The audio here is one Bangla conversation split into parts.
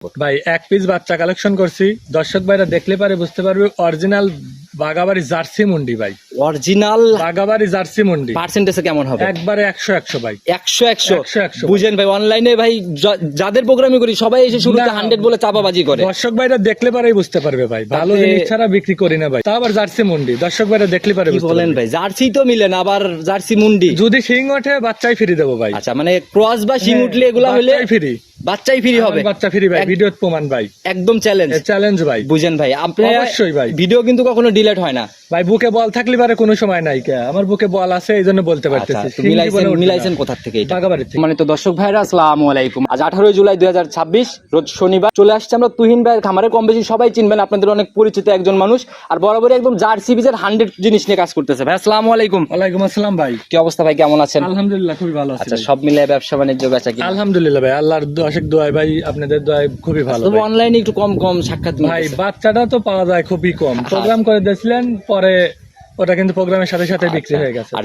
ভাই এক পিস বাচ্চা কালেকশন করছি, দর্শক ভাইরা দেখলে পারে বুঝতে পারবে অরিজিনাল বাগাবাড়ি জার্সি মুন্ডি ভাই। অরিজিনাল বাগাবাড়ি জার্সি মুন্ডি পার্সেন্টেজে কেমন হবে? একবারে 100 ভাই। 100 বুঝেন ভাই, অনলাইনে ভাই যাদের প্রোগ্রামিং করি সবাই এসে শুরুতে 100 বলে চাপাবাজি করে। দর্শক ভাইরা দেখলে পারেই বুঝতে পারবে ভাই, ভালো জিনিস ছাড়া বিক্রি করি না ভাই। তা আবার জার্সি মুন্ডি, দর্শক ভাইরা দেখলে পারে বুঝতে বলেন ভাই, জার্সি তো মিলে না, আবার জার্সি মুন্ডি যদি শিং ওঠে বাচ্চাই ফ্রি দেবো ভাই। আচ্ছা, মানে ক্রস বা শিং উঠলে এগুলা হলে ফ্রি, বাচ্চাই ফ্রি হবে। বাচ্চা ফ্রি ভাই, ভিডিও প্রমাণ ভাই, একদম চ্যালেঞ্জ ভাই। বুঝেন ভাই, আপনি অবশ্যই ভাই, ভিডিও কিন্তু কখনো ডিলিট হয় না ভাই। বুকে বল থাকলে পারে কোনো সময় নাই, কে আমার বুকে বল আছে এই জন্য বলতে পারতেছি। মিলাইছেন কোথা থেকে এটা? বাগাবাড়ি থেকে। মানে তো দর্শক ভাইরা আসসালামু আলাইকুম। আজ 18 জুলাই 2026 রোজ শনিবার চলে আসছে আমরা তুহিন ভাইয়ের খামারে। কম বেশি সবাই চিনবেন, আপনাদের অনেক পরিচিত একজন মানুষ, আর বরাবরই একদম জার্সি বীজের 100 জিনিস নিয়ে কাজ করতেছে। ভাই আসসালামু আলাইকুম। ওয়ালাইকুম আসসালাম ভাই। কি অবস্থা ভাই, কেমন আছেন? আলহামদুলিল্লাহ খুবই ভালো আছি। আচ্ছা, সব মিলে ব্যবসা বাণিজ্য বেচা কিনা? আলহামদুলিল্লাহ ভাই, আল্লাহর অশেষ দোয়ায় ভাই, আপনাদের দোয়ায় খুবই ভালো। তবে অনলাইনে একটু কম সাক্ষাৎ ভাই, বাচ্চাটা তো পাওয়া যায় খুবই কম। প্রোগ্রাম করে দিয়েছিলেন, পরে ওটা কিন্তু প্রোগ্রামের সাথে সাথে বিক্রি হয়ে গেছে। আর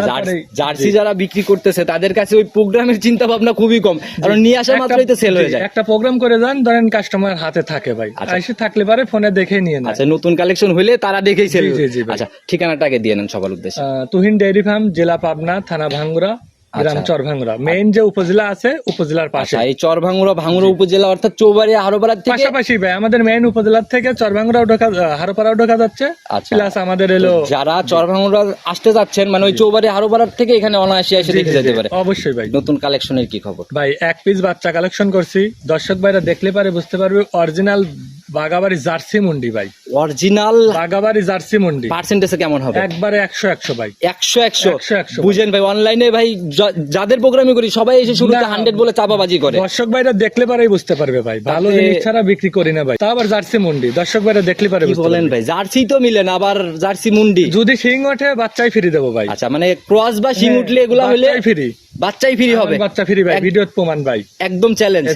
জার্সি যারা বিক্রি করতেছে তাদের কাছে ওই প্রোগ্রামের চিন্তা ভাবনা খুবই কম, কারণ নিয়ে আসা মাত্রই তো সেল হয়ে যায়। একটা প্রোগ্রাম করে যান, ধরেন কাস্টমার হাতে থাকে ভাই, এসে থাকলে পারে ফোনে দেখে নিয়ে নেয়। আচ্ছা, নতুন কালেকশন হইলে তারা দেখেই সেল। জি ভাই। আচ্ছা, ঠিকানাটা আগে দিয়ে নেন সবার উদ্দেশ্যে। তুহিন ডেইরি ফার্ম, জেলা পাবনা, থানা ভাঙ্গুরা, গ্রাম চরভাঙ্গুরা। মেইন যে উপজেলা আছে, উপজেলার পাশে। এই চরভাঙ্গুরা উপজেলা অর্থাৎ চৌবাড়িয়া হারোপাড়া থেকে পাশাপাশি ভাই, আমাদের মেইন উপজেলার থেকে চরভাঙ্গুরা হারোপাড়াও ঢোকা যাচ্ছে। প্লাস আমাদের এলো যারা চরভাঙ্গুরা আসতে যাচ্ছেন, মানে ওই চৌবাড়িয়া হারোপাড়ার থেকে এখানে অনায়াসে এসে দেখে যেতে পারে। অবশ্যই ভাই। নতুন কালেকশনের কি খবর? ভাই এক পিস বাচ্চা কালেকশন করছি, দর্শক ভাইরা দেখলে পারে বুঝতে পারবে অরিজিনাল বাগাবাড়ি জার্সি মুন্ডি ভাই। অরিজিনাল বাগাবাড়ি জার্সি মুন্ডি পার্সেন্টেজে কেমন হবে? একবারে 100 ভাই। 100 বুঝেন ভাই, অনলাইনে ভাই যাদের প্রোগ্রামিং করি সবাই এসে শুরুতে 100 বলে চাপাবাজি করে। দর্শক ভাইরা দেখলে পারেই বুঝতে পারবে ভাই, ভালো জিনিস ছাড়া বিক্রি করি না ভাই। তা আবার জার্সি মুন্ডি, দর্শক ভাইরা দেখলে পারে বুঝতে বলেন ভাই, জার্সি তো মিলে না, আবার জার্সি মুন্ডি যদি শিং ওঠে বাচ্চাই ফ্রি দেবো ভাই। আচ্ছা, মানে ক্রস বা শিং উঠলে এগুলা হলে ফ্রি, বাচ্চাই ফ্রি হবে। বাচ্চা ফ্রি ভাই, ভিডিও প্রমাণ ভাই, একদম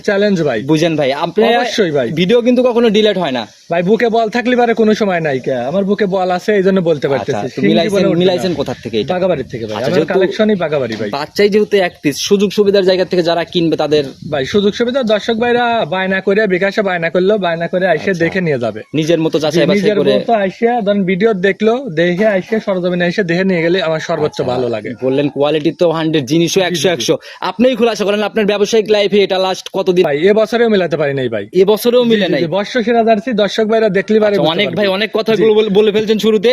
চ্যালেঞ্জ ভাই। বুঝেন ভাই, আপনি অবশ্যই ভাই, ভিডিও কিন্তু কখনো ডিলিট হয় না ভাই। বুকে বল থাকলে পারে কোনো সময় নাই, কে আমার বুকে বল আছে এই জন্য বলতে পারতেছি। মিলাইছেন কোথা থেকে এটা? বাগাবাড়ি থেকে ভাই, আমার কালেকশনই বাগাবাড়ি ভাই। বাচ্চাই যেহেতু এক পিস, সুযোগ সুবিধার জায়গা থেকে যারা কিনবে তাদের ভাই সুযোগ সুবিধা দর্শক ভাইরা বায়না করে, বিকাশে বায়না করলো, বায়না করে আইসে দেখে নিয়ে যাবে নিজের মতো যাচাই বাছাই করে। আইসে ধরেন ভিডিও দেখলো, দেখে আইসে সরজমিনে এসে দেখে নিয়ে গেলে আমার সর্বোচ্চ ভালো লাগে। বললেন কোয়ালিটি তো 100, জিনিসও 100। আপনিই খুলাসা করেন আপনার ব্যবসায়িক লাইফে এটা লাস্ট কতদিন? ভাই এবছরেও মিলাতে পারি নাই ভাই, এবছরেও মিলে নাই। বর্ষ সেরা জার্সি দর্শক ভাইরা দেখলে পারে। অনেক ভাই অনেক কথাগুলো বলে ফেলছেন শুরুতে,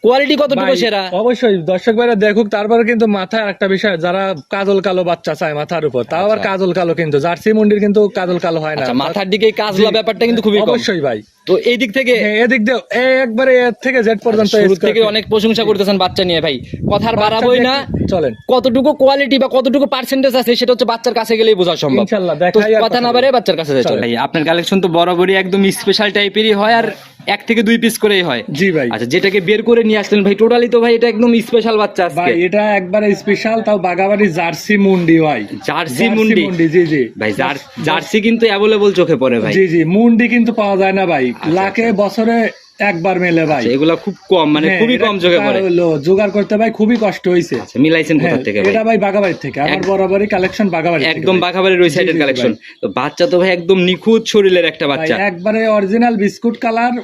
কোয়ালিটি কতটুকু সেরা? অবশ্যই দর্শক ভাইরা দেখুক। তারপরে কিন্তু মাথায় একটা বিষয়, যারা কাজল কালো বাচ্চা চায় মাথার উপর, তাও আবার কাজল কালো, কিন্তু জার্সি মুন্ডির কিন্তু কাজল কালো হয় না। মাথার দিকে কাজলা ব্যাপারটা কিন্তু খুবই কম। অবশ্যই ভাই। তো এই দিক থেকে এদিক দিয়ে একবারে এর থেকে জেড পর্যন্ত শুরু থেকে অনেক প্রশংসা করতেছেন বাচ্চা নিয়ে ভাই, কথার বাড়াবোই না। চলেন, কতটুকু কোয়ালিটি বা কতটুকু পার্সেন্টেজ আছে সেটা হচ্ছে বাচ্চার কাছে গেলেই বোঝা সম্ভব। ইনশাআল্লাহ তো কথা না বাড়ে বাচ্চার কাছে যাই। ভাই আপনার কালেকশন তো বরাবরই একদম স্পেশাল টাইপেরই হয়, আর 1 থেকে 2 পিস করেই হয়। জি ভাই। আচ্ছা, যেটাকে বের করে নিয়ে আসলেন ভাই, টোটালি তো ভাই এটা একদম স্পেশাল বাচ্চা আজকে। ভাই এটা একবারে স্পেশাল, তাও বাগাবাড়ি জার্সি মুন্ডি ভাই। জার্সি মুন্ডি, জি ভাই। জার্সি কিন্তু অ্যাভেলেবল চোখে পড়ে ভাই। জি মুন্ডি কিন্তু পাওয়া যায় না ভাই, লাখে বছরে একবার মেলে ভাই। এগুলা খুব কম, মানে খুবই কম চোখে পড়ে। জোগাড় করতে ভাই খুবই কষ্ট হইছে। মিলাইছেন কোথা থেকে ভাই? এটা ভাই বাগাবাড়ি থেকে, আমার বরাবরই কালেকশন বাগাবাড়ি, একদম বাগাবাড়ির ওই সাইডের কালেকশন। তো বাচ্চা তো ভাই একদম নিখুঁত শরীরের একটা বাচ্চা, একবারে অরিজিনাল বিস্কুট কালার।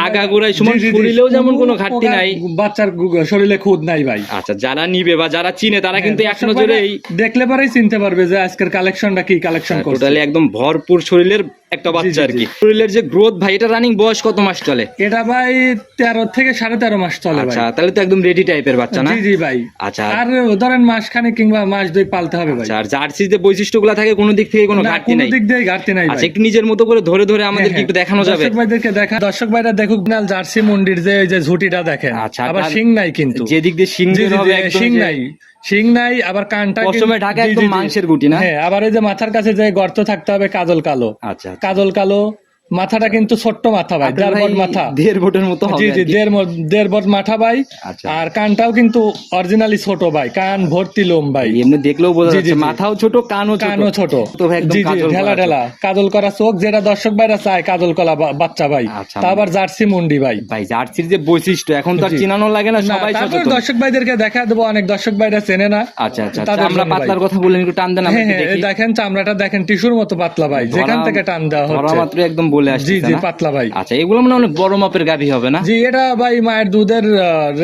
আগাগোড়ায় সময় শরীরেও যেমন কোনো ঘাটতি নাই, বাচ্চার শরীরে খুদ নাই ভাই। আচ্ছা, যারা নিবে বা যারা চিনে তারা কিন্তু এক নজরেই দেখলে পরেই চিনতে পারবে যে আজকের কালেকশনটা কি কালেকশন করছে। টোটালি একদম ভরপুর শরীরের একটা বাচ্চা আর কি। শরীরের যে গ্রোথ ভাই, এটা রানিং বয়স কত মাস চলে? এটা ভাই 13 থেকে 13.5 মাস চলে ভাই। আচ্ছা, তাহলে তো একদম রেডি টাইপের বাচ্চা না? জি ভাই। আচ্ছা, আর ধরেন মাসখানে কিংবা মাস 2 পালতে হবে ভাই। আর জার্সির যে বৈশিষ্ট্যগুলো থাকে কোনো দিক থেকে কোনো ঘাটতি নাই? কোনো দিক দিয়ে ঘাটতি নাই ভাই। আচ্ছা, একটু নিজের মতো করে ধরে আমাদেরকে একটু দেখানো যাবে? দর্শক ভাইদেরকে দর্শক ভাইরা দেখুক না জার্সি মুন্ডির যে ঝুটিটা দেখেন। আচ্ছা, আবার শিং নাই, কিন্তু যে দিক দিয়ে শিং হবে একদম শিং নাই, আবার কানটা পশমে ঢাকা, একদম মাংসের গুটি না? হ্যাঁ, আবার এই যে মাথার কাছে যে গর্ত থাকতে হবে কাজল কালো। আচ্ছা, কাজল কালো, মাথাটা কিন্তু ছোট্ট মাথা ভাই, আপনার ভাই 1.5 মাথা। 1.5 ফুটের মতো হবে জি জি, আর কি। 1.5 ফুট মাথা ভাই। আচ্ছা। আর কানটাও কিন্তু অরিজিনালি ছোট ভাই, কান ভর্তি লোম ভাই। এমনি দেখলেও বোঝা জি, জি, যাচ্ছে জি। মাথাও ছোট, কানও ছোট। তো ভাই একদম জি জি, কাজল ঢেলা করা চোখ। ঢেলা কাজল করা চোখ, যেটা দর্শক ভাইরা চায়, কাজল কলা বাচ্চা ভাই। আচ্ছা, তা আবার জার্সি মুন্ডি ভাই। ভাই জার্সির যে বৈশিষ্ট্য এখন তো আর জি। চিনানো লাগে না, না, সবাই তারপর সচেতন। দর্শক ভাইদেরকে দেখা দেবো, অনেক দর্শক ভাইরা চেনে না। আচ্ছা আচ্ছা, তাদের আমরা জন্য ভাই। পাতলার কথা বলেন, একটু টান দেন আমরা হ্যাঁ একটু হ্যাঁ, দেখি। এই দেখেন চামড়াটা দেখেন, টিস্যুর মতো পাতলা ভাই, যেখান ধরা- থেকে টান দেওয়া ধরা হচ্ছে। মাত্র একদম বলে জি আসছে জি, না? পাতলা ভাই। আচ্ছা, এগুলো মানে অনেক বড় মাপের গাভী হবে না? জি, এটা ভাই মায়ের দুধের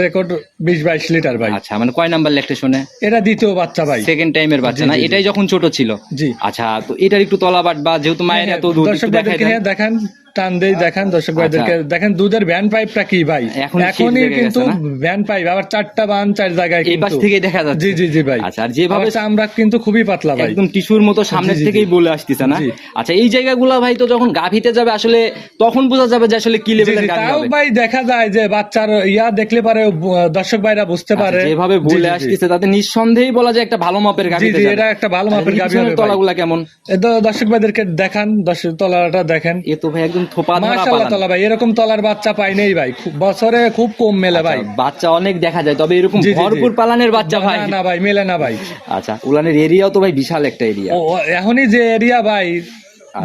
রেকর্ড 20-22 লিটার ভাই। আচ্ছা, মানে কয় নাম্বার ল্যাকটেশনে? এটা দ্বিতীয় বাচ্চা ভাই। সেকেন্ড টাইমের বাচ্চা জি, না? জি, জি। এটাই যখন ছোট ছিল? জি। আচ্ছা, তো এটার একটু তলাবাট বা যেহেতু মায়ের হ্যাঁ, এত দুধ, দর্শক একটু দেখাই ভাইদেরকে দেন। হ্যাঁ দেখান, টান দেই দেখান দর্শক ভাইদেরকে দেখেন দুধের ভ্যান পাইপটা কি ভাই। এখনই এখনই শেষ কিন্তু লেগে গেছে ভ্যান পাইপ, আবার 4টা বান 4 জায়গায় এই পাশ কিন্তু। থেকেই দেখা যাচ্ছে। জি জি জি ভাই। আচ্ছা, আর যেভাবে আবার চামড়া কিন্তু খুবই পাতলা ভাই। একদম টিস্যুর মতো সামনের জি, জি, থেকেই জি। বলে আসতেছে না? জি। আচ্ছা, এই জায়গাগুলো ভাই তো যখন গাভীতে যাবে আসলে তখন বোঝা যাবে যে আসলে কি জি, লেভেলের জি, গাভী তাও হবে। ভাই দেখা যায় যে বাচ্চার ইয়া দেখলে পারে দর্শক ভাইরা বুঝতে পারে। আচ্ছা, যেভাবে জি, বলে জি, জি। আসতেছে তাতে নিঃসন্দেহেই বলা যায় একটা ভালো মাপের গাভী। জি, এটা একটা ভালো মাপের গাভী হবে ভাই। তলাগুলা কেমন? দর্শক ভাইদেরকে দেখান, তলাটা দেখেন। এ তো ভাই একদম থোপা ধরা মাশাআল্লাহ, পালান। তলা ভাই এরকম তলার বাচ্চা পাই নেই ভাই, বছরে খুব কম মেলে ভাই। আচ্ছা, বাচ্চা অনেক দেখা যায়, তবে এরকম জি, জি, জি। ভরপুর পালানের বাচ্চা ভাই না না ভাই, মেলে না ভাই। আচ্ছা, উলানের এরিয়াও তো ভাই বিশাল একটা এরিয়া। ও এখনই যে এরিয়া ভাই,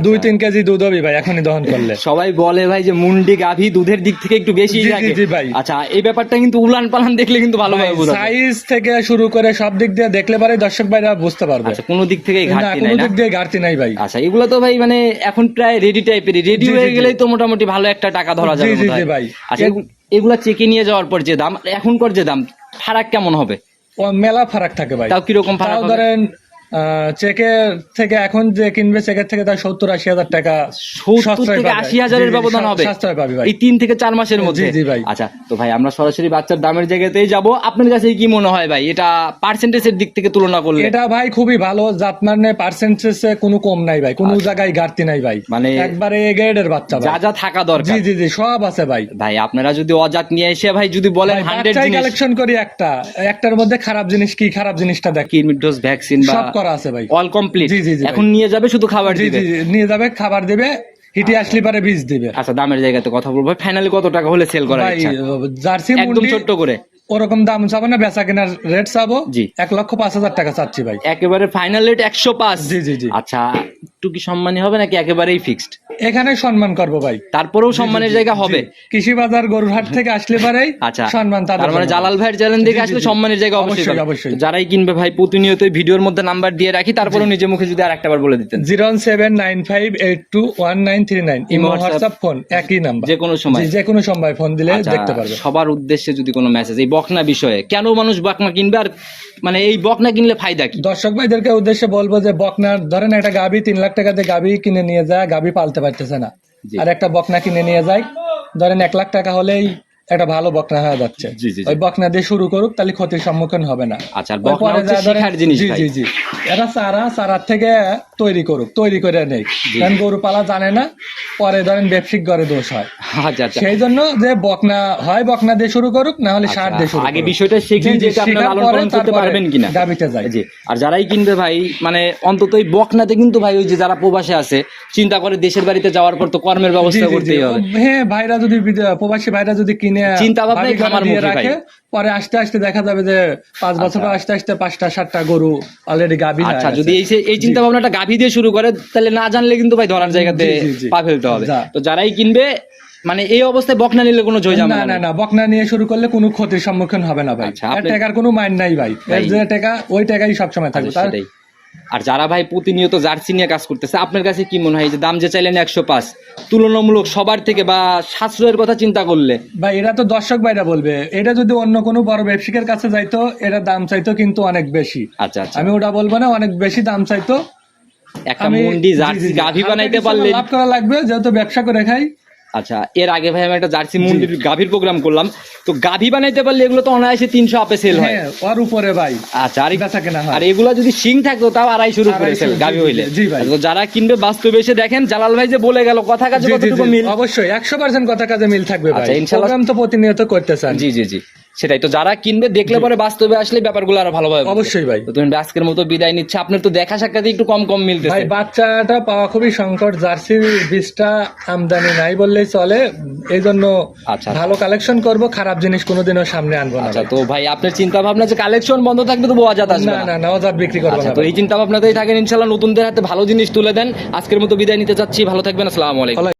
2-3 কেজি দুধ হবে ভাই এখনই দহন করলে। সবাই বলে ভাই যে মুন্ডি গাভী দুধের দিক থেকে একটু বেশি জি, জি, থাকে। জি ভাই। আচ্ছা, এই ব্যাপারটা কিন্তু উলান পালান দেখলে কিন্তু ভালোভাবে বোঝা যায়। সাইজ থেকে শুরু করে সব দিক দিয়ে দেখলে পারে দর্শক ভাইরা বুঝতে পারবে। আচ্ছা, কোনো দিক থেকেই না, ঘাটতি কোনো নাই না? দিক দিয়ে ঘাটতি নাই ভাই। আচ্ছা, এগুলো তো ভাই মানে এখন প্রায় রেডি টাইপেরই, রেডি জি, জি, হয়ে জি। গেলেই তো মোটামুটি ভালো একটা টাকা ধরা যাবে জি, জি, বোধহয়। জি ভাই। আচ্ছা, এগুলা চেকে নিয়ে যাওয়ার পর যে দাম, এখনকার যে দাম, ফারাক কেমন হবে? ও মেলা ফারাক থাকে ভাই। তাও কিরকম ফারাক তাও হবে? ধরেন চেকের থেকে এখন যে কিনবে, চেকের থেকে তার 70-80 হাজার টাকা 70 সাশ্রয় থেকে পাবে। 80 হাজারের জি, জি, ব্যবধান হবে সাশ্রয় পাবে ভাই। এই 3 থেকে 4 মাসের মধ্যে। জি, জি ভাই। আচ্ছা, তো ভাই আমরা সরাসরি বাচ্চার দামের জায়গাতেই যাব। আপনার কাছে কি মনে হয় ভাই, এটা পার্সেন্টেজের দিক থেকে তুলনা করলে? এটা ভাই খুবই ভালো জাত, মানে পার্সেন্টেজে কোনো কম নাই ভাই, কোনো জায়গায় ঘাটতি নাই ভাই, মানে একবারে এ গ্রেডের বাচ্চা ভাই। যা যা থাকা জি দরকার। জি জি, সব আছে ভাই। ভাই আপনারা যদি অজাত নিয়ে এসে ভাই যদি বলেন 100 জিনিস, কালেকশন করি একটার মধ্যে খারাপ জিনিস কি, খারাপ জিনিসটা দেখ, কিডনি ডোজ ভ্যাকসিন বা সব করা আছে ভাই। All complete. জি, জি, জি এখন নিয়ে যাবে শুধু খাবার জি দিবে। জি জি, নিয়ে যাবে, খাবার দেবে, হিটে আসলে পারে বীজ দিবে। আচ্ছা, দামের জায়গাতে কথা বলবো, ফাইনালি কত টাকা হলে সেল করার ভাই ইচ্ছা? জার্সি একদম মুন্ডি ছোট্ট করে। ওরকম দাম চাবো না, বেচা কেনার রেট চাবো জি। 1,05,000 টাকা চাচ্ছি ভাই। একেবারে ফাইনাল রেট 105? জি, জি, জি। আচ্ছা, একটু কি সম্মানী হবে নাকি একেবারেই ফিক্সড? এখানে সম্মান করবো ভাই, তারপরেও সম্মানের জায়গা হবে? কৃষি বাজার গরুরহাট থেকে আসলে পারে আচ্ছা, সম্মান তাদের তার মানে জন্য। জালাল ভাইয়ের চ্যানেল থেকে জি, জি, আসলে জি। সম্মানের জায়গা অবশ্যই অবশ্যই, পাবে। অবশ্যই। তো যারাই কিনবে ভাই, প্রতিনিয়ত ভিডিওর মধ্যে নাম্বার দিয়ে রাখি, তারপরেও নিজে মুখে যদি আর একটাবার বলে দিতেন। 07958219939 ইমো, হোয়াটসঅ্যাপ, ফোন একই নাম্বার, যে কোনো সময়। যে কোনো সময় ফোন দিলে আচ্ছা, দেখতে পারবে। সবার উদ্দেশ্যে যদি কোনো মেসেজ এই বকনা বিষয়ে, কেন মানুষ বকনা কিনবে, আর মানে এই বকনা কিনলে ফায়দা কি? দর্শক ভাইদেরকে উদ্দেশ্যে বলবো যে বকনার ধরেন একটা গাভী 3 লাখ টাকা দিয়ে গাভী কিনে নিয়ে যায়, গাভী পালতে পারতেছে না, জি। আর একটা বকনা কিনে নিয়ে যায়, ধরেন 1 লাখ টাকা হলেই একটা ভালো বকনা হয়ে যাচ্ছে। জি, জি, জি। ওই বকনা দিয়ে শুরু করুক, তাহলে ক্ষতির সম্মুখীন হবে না। আচ্ছা, আর ওই বকনা পরে হচ্ছে যা ধরেন- শেখার জিনিস জি ভাই। জি জি, এটা চারার থেকে তৈরি করুক, তৈরি করে নেই, কারণ গরু পালা জানে না, পরে ধরেন ব্যবসায়িক ঘরে দোষ হয়। আচ্ছা আচ্ছা, সেই জন্য যে বকনা হয়, বকনা দিয়ে শুরু করুক, না হলে সার দিয়ে শুরু আগে করুক। বিষয়টা শিখেন জি, জি, যে এটা আপনারা শেখার লালন পরে পালন করতে তারপরে পারবেন কিনা। গাভীতে যায়। জি, আর যারাই কিনবে ভাই, মানে অন্তত এই বকনাতে কিন্তু ভাই ওই যে যারা প্রবাসে আছে চিন্তা করে দেশের বাড়িতে যাওয়ার পর তো কর্মের জি, ব্যবস্থা জি, জি। করতেই হবে। হ্যাঁ, ভাইরা যদি প্রবাসী ভাইরা যদি কিনে চিন্তা ভাবনাই বাড়ি ঘরে খামার দিয়ে মুখী ভাই। রাখে, পরে আস্তে আস্তে দেখা যাবে যে 5 বছর পর আস্তে আস্তে 5টা-7টা গরু অলরেডি গাভী হয়ে আচ্ছা, গেছে। যদি এই চিন্তা ভাবনাটা গাভী দিয়ে শুরু করে, তাহলে না জানলে কিন্তু ভাই ধরার জায়গাতে জি, জি, জি। পা ফেলতে হবে। যা। তো যারাই কিনবে মানে এই অবস্থায় বকনা নিলে কোনো জয় না ঝামেলা না নেই। না, বকনা নিয়ে শুরু করলে কোনো ক্ষতির সম্মুখীন হবে না ভাই। আচ্ছা, এর আপনি- টাকার কোনো মাইন নাই ভাই, এর যে টাকা ওই টাকাই সবসময় থাকবে। আচ্ছা, সেটাই। আর যারা ভাই প্রতিনিয়ত জার্সি নিয়ে কাজ করতেছে, আপনার কাছে কি মনে হয় এই যে দাম যে চাইলেন 105, তুলনামূলক সবার থেকে বা সাশ্রয়ের কথা চিন্তা করলে? ভাই এটা তো দর্শক ভাইরা বলবে, এটা যদি অন্য কোনো বড় ব্যবসায়ীর কাছে যাইতো, এটা দাম চাইতো কিন্তু অনেক বেশি। আচ্ছা আচ্ছা, আমি ওটা বলবো না, অনেক বেশি দাম চাইতো। একটা মুন্ডি জার্সি গাভী বানাইতে পারলে লাভ করা লাগবে, যেহেতু ব্যবসা করে খাই। আচ্ছা, এর আগে ভাই আমি একটা জার্সি মুন্ডির গাভীর প্রোগ্রাম করলাম, তো গাভী বানাইতে পারলে এগুলো তো অনায়াসে 300 আপে সেল হয়। হ্যাঁ, ওর উপরে ভাই। আচ্ছা, আর বেচা কেনা হয়। আর এগুলা যদি শিং থাকতো তাও 250 উপরে 250, সেল গাভী জি, হইলে। জি ভাই। তো যারা কিনবে বাস্তবে এসে দেখেন, জালাল ভাই যে বলে গেল কথা কাজে জি, জি, কতটুকু জি, মিল। অবশ্যই 100% কথা কাজে মিল থাকবে ভাই। আচ্ছা, ইনশাআল্লাহ। প্রোগ্রাম তো প্রতিনিয়ত করতেছেন। জি জি জি, সেটাই তো, যারা কিনবে দেখলে পরে বাস্তবে আসলে ব্যাপারগুলো আরো ভালোভাবে বুঝবে। অবশ্যই ভাই। তো তুমি আজকের মতো বিদায় নিচ্ছে, আপনার তো দেখা সাক্ষাৎ একটু কম কম ভাই মিলতেছে। বাচ্চাটা পাওয়া খুবই সংকট, জার্সি বীজটা আমদানি নাই বললেই চলে, এই জন্য আচ্ছা। ভালো কালেকশন করব, খারাপ জিনিস কোনোদিনও সামনে আনবো না আচ্ছা ভাই। তো ভাই আপনার চিন্তা ভাবনা যে কালেকশন বন্ধ থাকবে তো বোয়াজাত আসবে না না? না নওজাত বিক্রি করবো আচ্ছা না তো ভাই। এই চিন্তা ভাবনাতেই থাকেন, ইনশাল্লাহ নতুনদের হাতে ভালো জিনিস তুলে দেন। আজকের মতো বিদায় নিতে চাচ্ছি, ভালো থাকবেন, আসসালামু আলাইকুম।